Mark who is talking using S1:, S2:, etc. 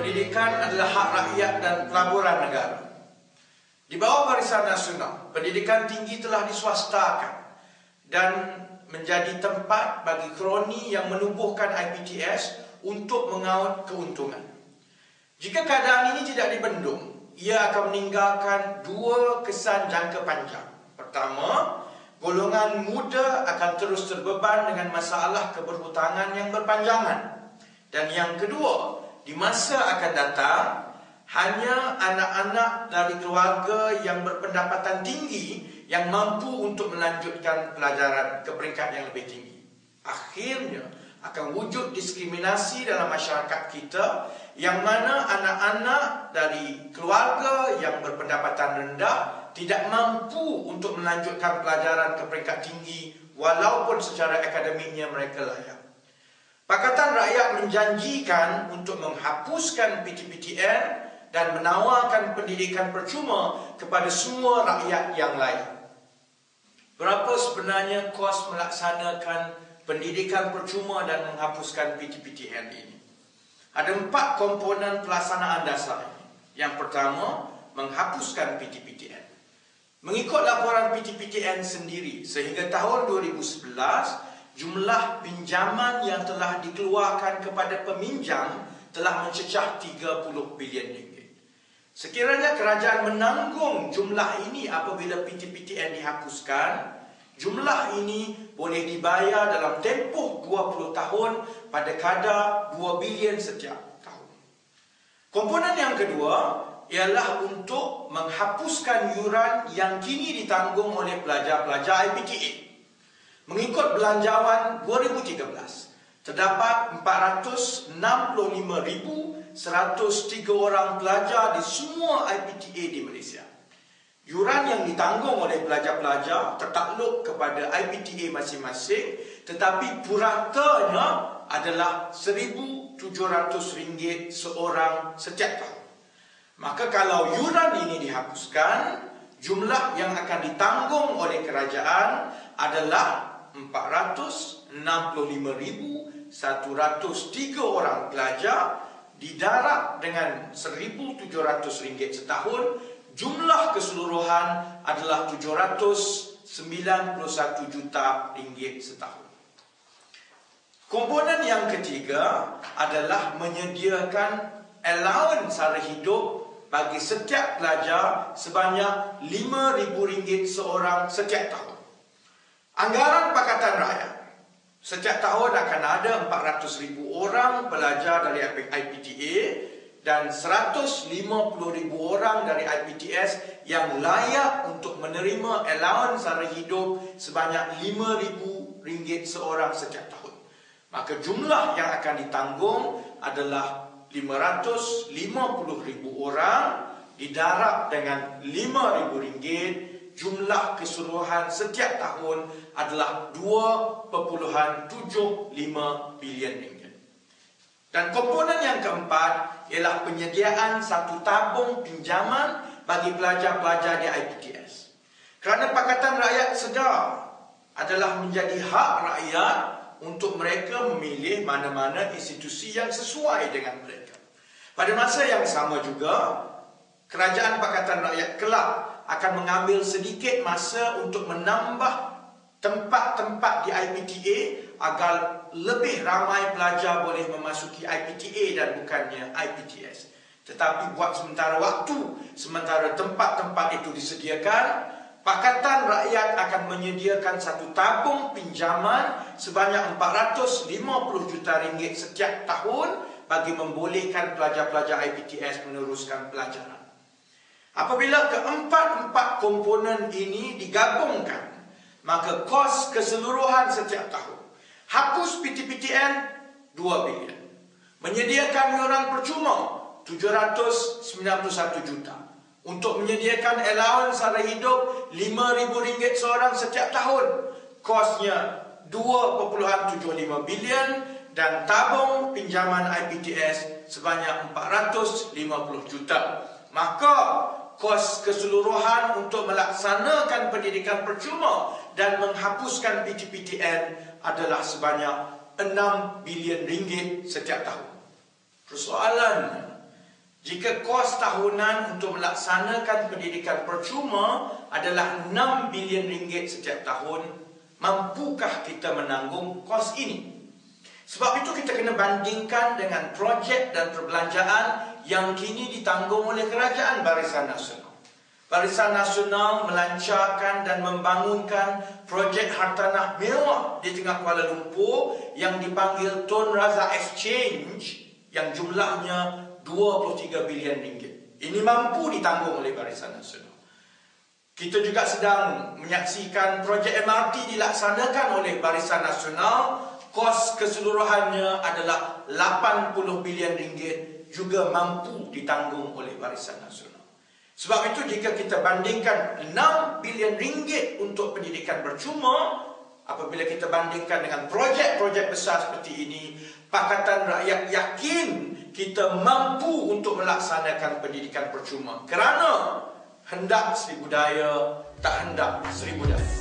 S1: pendidikan adalah hak rakyat dan pelaburan negara. Di bawah Barisan Nasional, pendidikan tinggi telah diswastakan dan menjadi tempat bagi kroni yang menubuhkan IPTS untuk mengaut keuntungan. Jika keadaan ini tidak dibendung, ia akan meninggalkan dua kesan jangka panjang. Pertama, golongan muda akan terus terbeban dengan masalah keberhutangan yang berpanjangan. Dan yang kedua, di masa akan datang, hanya anak-anak dari keluarga yang berpendapatan tinggi yang mampu untuk melanjutkan pelajaran ke peringkat yang lebih tinggi. Akhirnya akan wujud diskriminasi dalam masyarakat kita, yang mana anak-anak dari keluarga yang berpendapatan rendah tidak mampu untuk melanjutkan pelajaran ke peringkat tinggi walaupun secara akademiknya mereka layak. Pakatan Rakyat menjanjikan untuk menghapuskan PTPTN dan menawarkan pendidikan percuma kepada semua rakyat yang layak. Berapa sebenarnya kos melaksanakan pendidikan percuma dan menghapuskan PTPTN ini? Ada 4 komponen pelaksanaan dasar ini. Yang pertama, menghapuskan PTPTN. Mengikut laporan PTPTN sendiri, sehingga tahun 2011, jumlah pinjaman yang telah dikeluarkan kepada peminjam telah mencecah 30 bilion ringgit. Sekiranya kerajaan menanggung jumlah ini apabila PTPTN dihapuskan, jumlah ini boleh dibayar dalam tempoh 20 tahun pada kadar 2 bilion setiap tahun. Komponen yang kedua ialah untuk menghapuskan yuran yang kini ditanggung oleh pelajar-pelajar IPTA. Mengikut belanjawan 2013, terdapat 465,103 orang pelajar di semua IPTA di Malaysia. Yuran yang ditanggung oleh pelajar-pelajar tertakluk kepada IPTA masing-masing, tetapi puratanya adalah RM1,700 seorang setiap tahun. Maka kalau yuran ini dihapuskan, jumlah yang akan ditanggung oleh kerajaan adalah 465,103 orang pelajar didarab dengan RM1,700 setahun. Jumlah keseluruhan adalah RM791 juta setahun. Komponen yang ketiga adalah menyediakan allowance sara hidup bagi setiap pelajar sebanyak RM5,000 seorang setiap tahun. Anggaran Pakatan Rakyat, setiap tahun akan ada 400,000 orang pelajar dari IPTA dan 150,000 orang dari IPTS yang layak untuk menerima allowance sara hidup sebanyak RM5,000 seorang setiap tahun. Maka jumlah yang akan ditanggung adalah 550,000 orang didarab dengan RM5,000. Jumlah keseluruhan setiap tahun adalah RM2.75 bilion. Dan komponen yang keempat ialah penyediaan satu tabung pinjaman bagi pelajar-pelajar di IPTS. Kerana Pakatan Rakyat sedar adalah menjadi hak rakyat untuk mereka memilih mana-mana institusi yang sesuai dengan mereka. Pada masa yang sama juga, Kerajaan Pakatan Rakyat kelak akan mengambil sedikit masa untuk menambah tempat-tempat di IPTA agar lebih ramai pelajar boleh memasuki IPTA dan bukannya IPTS. Tetapi buat sementara waktu, sementara tempat-tempat itu disediakan, Pakatan Rakyat akan menyediakan satu tabung pinjaman sebanyak RM450 juta setiap tahun bagi membolehkan pelajar-pelajar IPTS meneruskan pelajaran. Apabila keempat-empat komponen ini digabungkan, maka kos keseluruhan setiap tahun, hapus PTPTN 2 bilion, menyediakan yuran percuma 791 juta, untuk menyediakan allowance sara hidup RM5,000 seorang setiap tahun, kosnya 2.75 bilion, dan tabung pinjaman IPTS sebanyak 450 juta. Maka kos keseluruhan untuk melaksanakan pendidikan percuma dan menghapuskan PTPTN adalah sebanyak RM6 bilion setiap tahun. Persoalannya, Jika kos tahunan untuk melaksanakan pendidikan percuma adalah 6 bilion ringgit setiap tahun, mampukah kita menanggung kos ini? Sebab itu kita kena bandingkan dengan projek dan perbelanjaan yang kini ditanggung oleh Kerajaan Barisan Nasional. Barisan Nasional melancarkan dan membangunkan projek hartanah mewah di tengah Kuala Lumpur yang dipanggil Tun Razak Exchange yang jumlahnya 23 bilion ringgit. Ini mampu ditanggung oleh Barisan Nasional. Kita juga sedang menyaksikan projek MRT dilaksanakan oleh Barisan Nasional. Kos keseluruhannya adalah 80 bilion ringgit, juga mampu ditanggung oleh Barisan Nasional. Sebab itu jika kita bandingkan 6 bilion ringgit untuk pendidikan percuma, apabila kita bandingkan dengan projek-projek besar seperti ini, Pakatan Rakyat yakin kita mampu untuk melaksanakan pendidikan percuma. Kerana hendak Sri Budaya, tak hendak Sri Budaya.